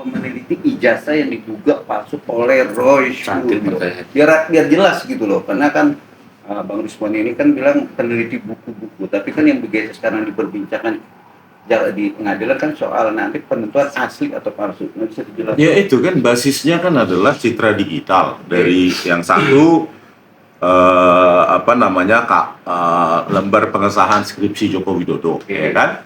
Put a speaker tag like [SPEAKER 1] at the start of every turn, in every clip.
[SPEAKER 1] meneliti ijazah yang diduga palsu oleh Roy Suryo. Biar jelas gitu loh, karena kan Bang Rizwan ini kan bilang peneliti buku-buku, tapi kan yang begitu sekarang diperbincangkan di pengadilan kan soal nanti penentuan asli atau palsu. Nggak bisa dijelaskan?
[SPEAKER 2] Ya itu kan basisnya kan adalah citra digital dari yang satu lembar pengesahan skripsi Joko Widodo, ya kan?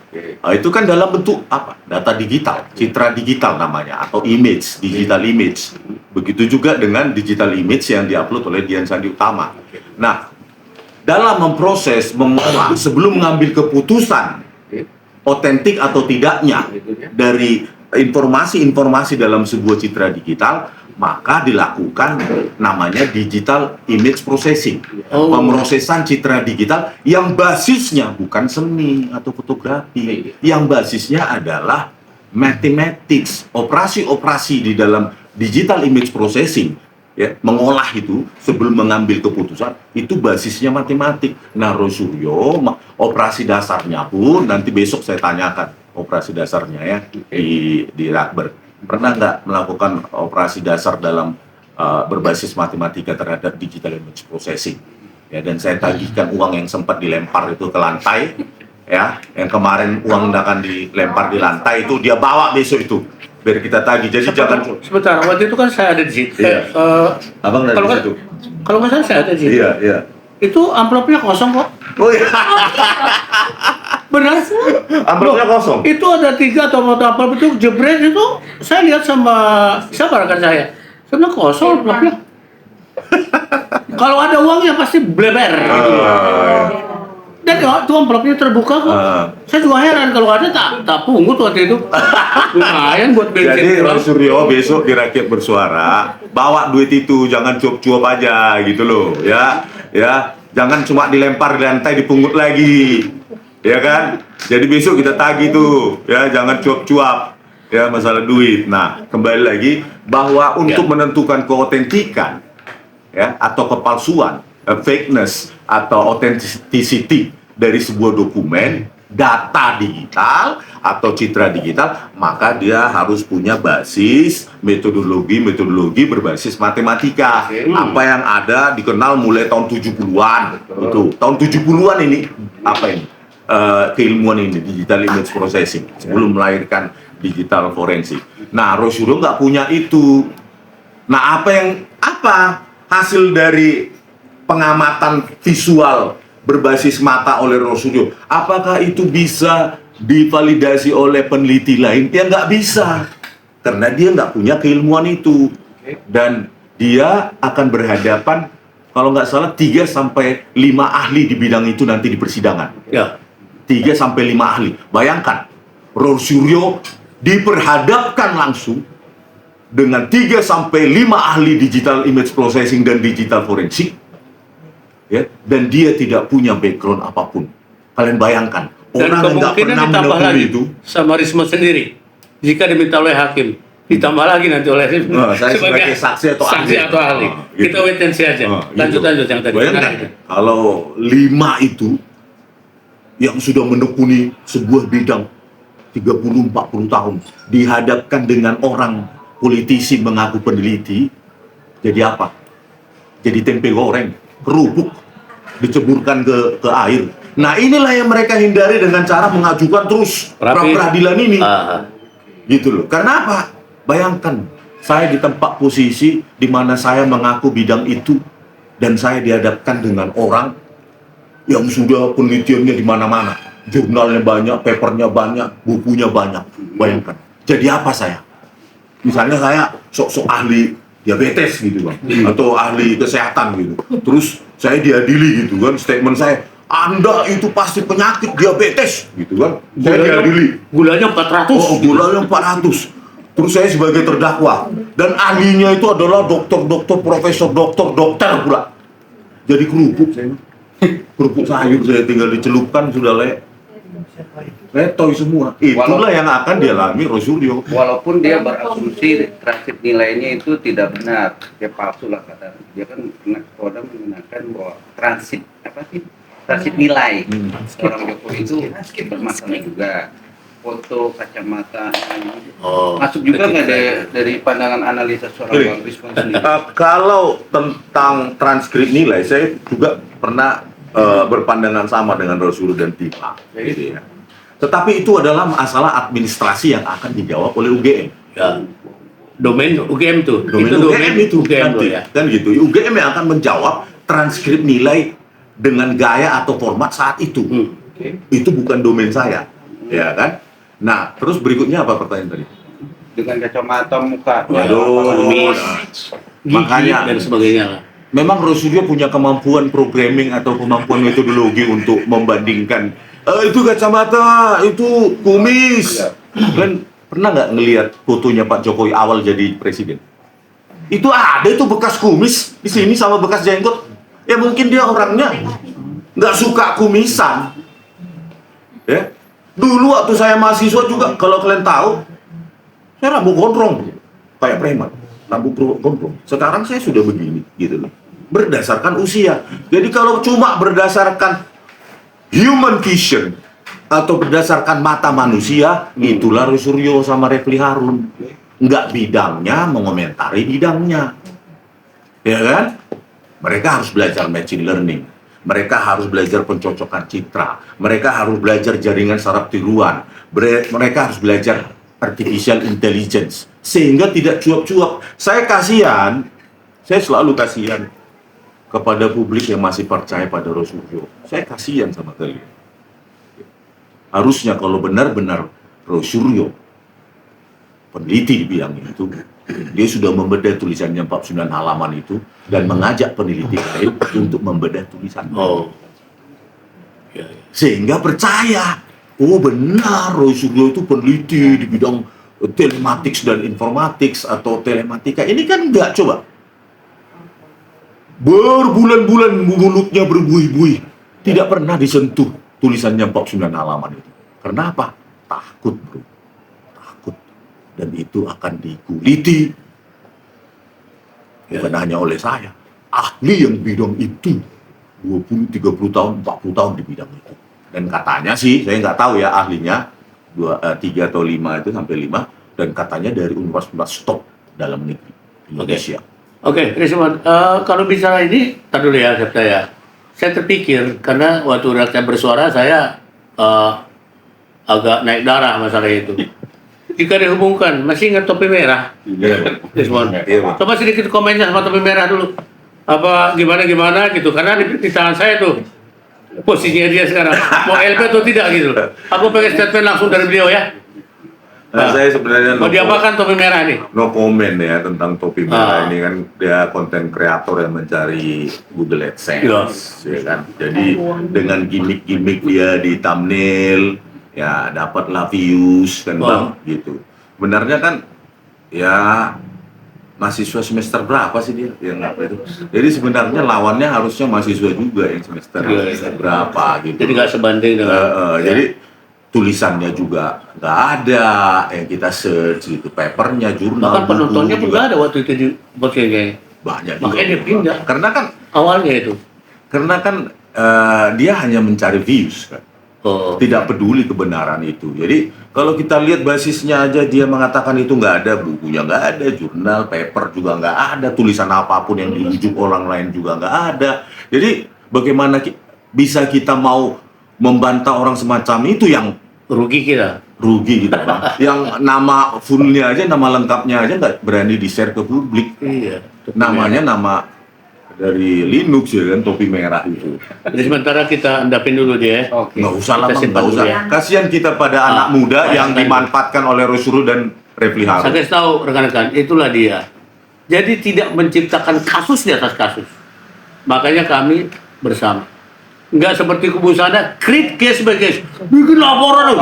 [SPEAKER 2] Itu kan dalam bentuk apa? Data digital, citra digital namanya, atau image, digital image. Begitu juga dengan digital image yang diupload oleh Dian Sandi Utama. Nah, dalam memproses, mengolah sebelum mengambil keputusan otentik atau tidaknya dari informasi-informasi dalam sebuah citra digital, maka dilakukan namanya digital image processing, pemrosesan citra digital yang basisnya bukan seni atau fotografi, yang basisnya adalah mathematics, operasi-operasi di dalam digital image processing, ya, mengolah itu sebelum mengambil keputusan itu basisnya matematik. Nah, Roy Suryo operasi dasarnya pun nanti besok saya tanyakan operasi dasarnya ya di Rakber. Pernah nggak melakukan operasi dasar dalam berbasis matematika terhadap digital image processing? Ya, dan saya tagihkan uang yang sempat dilempar itu ke lantai, ya, yang kemarin uang akan dilempar di lantai itu dia bawa besok itu. Biar kita tagih, jadi
[SPEAKER 3] sebentar, waktu itu kan saya ada di situ.
[SPEAKER 2] Iya. Abang ada di situ.
[SPEAKER 3] Kalau nggak salah saya ada di situ.
[SPEAKER 2] Iya, iya.
[SPEAKER 3] Itu amplopnya kosong kok.
[SPEAKER 2] Oh iya.
[SPEAKER 3] Benar?
[SPEAKER 2] Amplopnya kosong.
[SPEAKER 3] Itu ada 3 atau 4 amplop itu jebret itu. Saya lihat sama siapa rekan saya. Sebenarnya kosong amplopnya. Kalau ada uangnya pasti bleber. Dan itu amplopnya terbuka kok. Saya juga heran kalau ada tak pungut waktu itu. Lumayan buat bensin.
[SPEAKER 2] Jadi Roy Suryo besok di Rakyat Bersuara bawa duit itu, jangan cuap-cuap aja gitu loh, ya. Ya, jangan cuma dilempar di lantai dipungut lagi. Ya kan? Jadi besok kita tagih tuh, ya, jangan cuap-cuap. Ya, masalah duit. Nah, kembali lagi bahwa untuk menentukan keotentikan, ya, atau kepalsuan, fakeness atau authenticity dari sebuah dokumen, data digital atau citra digital, maka dia harus punya basis metodologi berbasis matematika. Apa yang ada dikenal mulai tahun 70-an. Itu tahun 70-an ini apa ini? Keilmuan ini, digital image processing, sebelum melahirkan digital forensik. Nah, Roy Suryo nggak punya itu. Nah, apa hasil dari pengamatan visual berbasis mata oleh Roy Suryo? Apakah itu bisa divalidasi oleh peneliti lain? Ya nggak bisa, karena dia nggak punya keilmuan itu. Dan dia akan berhadapan, kalau nggak salah, 3-5 ahli di bidang itu nanti di persidangan.
[SPEAKER 3] Ya.
[SPEAKER 2] 3-5 ahli. Bayangkan, Roy Suryo diperhadapkan langsung dengan 3-5 ahli digital image processing dan digital forensik, ya, dan dia tidak punya background apapun. Kalian bayangkan, orang yang nggak pernah menekuni itu
[SPEAKER 3] sama Risma sendiri jika diminta oleh hakim, ditambah lagi nanti oleh
[SPEAKER 2] saya sebagai saksi atau
[SPEAKER 3] ahli.
[SPEAKER 2] Gitu.
[SPEAKER 3] Kita wait and see aja. Lanjut yang tadi.
[SPEAKER 2] Bayangkan, kalau 5 itu yang sudah menekuni sebuah bidang 30-40 tahun dihadapkan dengan orang politisi mengaku peneliti, jadi apa? Jadi tempe goreng, kerupuk, diceburkan ke air. Nah, inilah yang mereka hindari dengan cara mengajukan terus pra-peradilan ini. Gitu loh. Karena apa? Bayangkan, saya di tempat posisi di mana saya mengaku bidang itu, dan saya dihadapkan dengan orang yang sudah penelitiannya di mana-mana, jurnalnya banyak, papernya banyak, bukunya banyak. Bayangkan, jadi apa saya? Misalnya saya sok-sok ahli diabetes gitu Bang, atau ahli kesehatan gitu. Terus saya diadili gitu kan, statement saya, Anda itu pasti penyakit diabetes gitu kan. Saya diadili.
[SPEAKER 3] Gulanya 400.
[SPEAKER 2] Oh, gulanya 400. Terus saya sebagai terdakwa, dan ahlinya itu adalah dokter profesor dokter pula. Jadi kerupuk saya. Kerupuk sayur saya tinggal dicelupkan sudah letoy semua. Itulah yang akan dialami Roy Suryo.
[SPEAKER 1] Walaupun dia berasumsi transit nilainya itu tidak benar, dia palsu lah kata dia kan Kodam menggunakan bahwa transit nilai orang Jokowi itu bermasalah juga. foto, kacamata,
[SPEAKER 3] Oh,
[SPEAKER 1] masuk juga nggak
[SPEAKER 3] ketika-
[SPEAKER 1] dari pandangan analisa seorang
[SPEAKER 2] Gini.
[SPEAKER 1] Bang Risman sendiri?
[SPEAKER 2] Kalau tentang transkrip nilai, saya juga pernah berpandangan sama dengan Rasulullah dan Tima. Gitu ya. Tetapi itu adalah masalah administrasi yang akan dijawab oleh UGM.
[SPEAKER 3] Ya. Domain UGM tuh.
[SPEAKER 2] Domain
[SPEAKER 3] itu domain
[SPEAKER 2] UGM itu
[SPEAKER 3] UGM
[SPEAKER 2] nanti,
[SPEAKER 3] tuh ya.
[SPEAKER 2] kan gitu. UGM yang akan menjawab transkrip nilai dengan gaya atau format saat itu. Itu bukan domain saya, ya kan? Nah, terus berikutnya apa pertanyaan tadi?
[SPEAKER 1] Dengan kacamata muka.
[SPEAKER 2] Waduh,
[SPEAKER 3] kumis,
[SPEAKER 2] nah, makanya
[SPEAKER 3] dan sebagainya lah.
[SPEAKER 2] memang Rosulio punya kemampuan programming atau kemampuan metodologi untuk membandingkan itu kacamata, itu kumis. Dan pernah nggak ngelihat fotonya Pak Jokowi awal jadi presiden? Itu ada itu bekas kumis di sini sama bekas jenggot. Ya mungkin dia orangnya nggak suka kumisan. Ya, dulu waktu saya mahasiswa juga, kalau kalian tahu, saya rambut gondrong kayak preman, rambut gondrong. Sekarang saya sudah begini, gitu loh. Berdasarkan usia. Jadi kalau cuma berdasarkan human vision atau berdasarkan mata manusia, itulah Rosuryo sama Refli Harun. Nggak bidangnya mengomentari bidangnya, ya kan? Mereka harus belajar machine learning. Mereka harus belajar pencocokan citra. Mereka harus belajar jaringan saraf tiruan. Mereka harus belajar artificial intelligence. Sehingga tidak cuap-cuap. Saya selalu kasihan kepada publik yang masih percaya pada Rosuryo. Saya kasihan sama kalian. Harusnya kalau benar-benar Rosuryo peneliti di bidang itu, dia sudah membedah tulisannya 49 halaman itu dan mengajak peneliti lain untuk membedah tulisan.
[SPEAKER 3] Oh. Ya, ya.
[SPEAKER 2] Sehingga percaya, oh benar Rosuryo itu peneliti di bidang telematics dan informatics atau telematika. Ini kan enggak, coba. Berbulan-bulan mulutnya berbuih-buih, tidak pernah disentuh tulisannya 49 halaman itu. Kenapa? Takut, bro. Takut. Dan itu akan dikuliti. Bukan hanya oleh saya. Ahli yang bidang itu 20, 30 tahun, 40 tahun di bidang itu. Dan katanya sih, saya nggak tahu ya ahlinya, 3 atau 5 itu sampai 5, dan katanya dari universitas top dalam negeri Indonesia.
[SPEAKER 3] Oke, Risman, kalau bicara ini, tar dulu ya, saya terpikir, karena waktu rakyat bersuara, saya agak naik darah masalah itu. Jika dihubungkan, masih ingat topi merah?
[SPEAKER 2] Iya.
[SPEAKER 3] Risman,
[SPEAKER 2] Iya, Pak.
[SPEAKER 3] coba sedikit komennya sama topi merah dulu. Apa, gimana gitu, karena di tangan saya tuh, posisinya dia sekarang, mau LP atau tidak gitu. Aku pengen statement langsung dari beliau ya.
[SPEAKER 2] Nah, saya sebenarnya
[SPEAKER 3] Mau diapakan topi merah nih?
[SPEAKER 2] no comment ya tentang topi merah ini, kan dia konten kreator yang mencari Google AdSense, ya kan. Jadi dengan gimmick-gimmick dia di thumbnail ya dapatlah views kan Bang, gitu. Benarnya kan ya mahasiswa semester berapa sih dia yang apa itu? Jadi sebenarnya lawannya harusnya mahasiswa juga yang semester berapa gitu.
[SPEAKER 3] Jadi nggak sebanding dengan.
[SPEAKER 2] Jadi tulisannya juga nggak ada yang kita search gitu, papernya, jurnal,
[SPEAKER 3] Bahkan penontonnya pun
[SPEAKER 2] juga
[SPEAKER 3] nggak ada waktu itu di podcastnya.
[SPEAKER 2] banyak juga.
[SPEAKER 3] Makanya dia pindah. Awalnya itu.
[SPEAKER 2] Karena kan dia hanya mencari views kan, tidak peduli kebenaran itu. Jadi kalau kita lihat basisnya aja, dia mengatakan itu nggak ada, bukunya nggak ada, jurnal, paper juga nggak ada, tulisan apapun yang dirujuk orang lain juga nggak ada. Jadi bagaimana bisa kita mau membantah orang semacam itu yang
[SPEAKER 3] Rugi kita.
[SPEAKER 2] rugi gitu Bang. Yang nama fullnya aja, nama lengkapnya aja nggak berani di-share ke publik.
[SPEAKER 3] Iya.
[SPEAKER 2] Namanya nama dari Linux ya kan, topi merah itu.
[SPEAKER 3] Jadi sementara kita endapin dulu dia.
[SPEAKER 1] Oke.
[SPEAKER 2] Nggak usah lah
[SPEAKER 3] Kita
[SPEAKER 2] Bang,
[SPEAKER 3] simpan
[SPEAKER 2] nggak
[SPEAKER 3] dulu
[SPEAKER 2] usah.
[SPEAKER 3] ya.
[SPEAKER 2] Kasihan kita pada anak muda yang dimanfaatkan oleh Rosuryo dan Refli
[SPEAKER 3] Saya
[SPEAKER 2] Harun.
[SPEAKER 3] kasih tahu rekan-rekan, itulah dia. Jadi tidak menciptakan kasus di atas kasus. Makanya kami bersama. Nggak seperti kubu sana, create case by case. Bikin laporan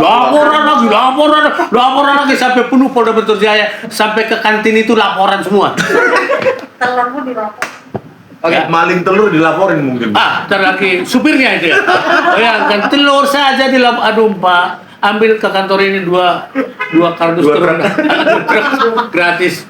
[SPEAKER 3] lagi sampai penuh Polda Metro Jaya, sampai ke kantin itu laporan semua.
[SPEAKER 4] Telur pun dilapor.
[SPEAKER 2] Oke, maling telur dilaporin mungkin.
[SPEAKER 3] Ntar lagi supirnya itu ya. Bayangkan telur saja aduh Pak, ambil ke kantor ini dua kardus telur gratis.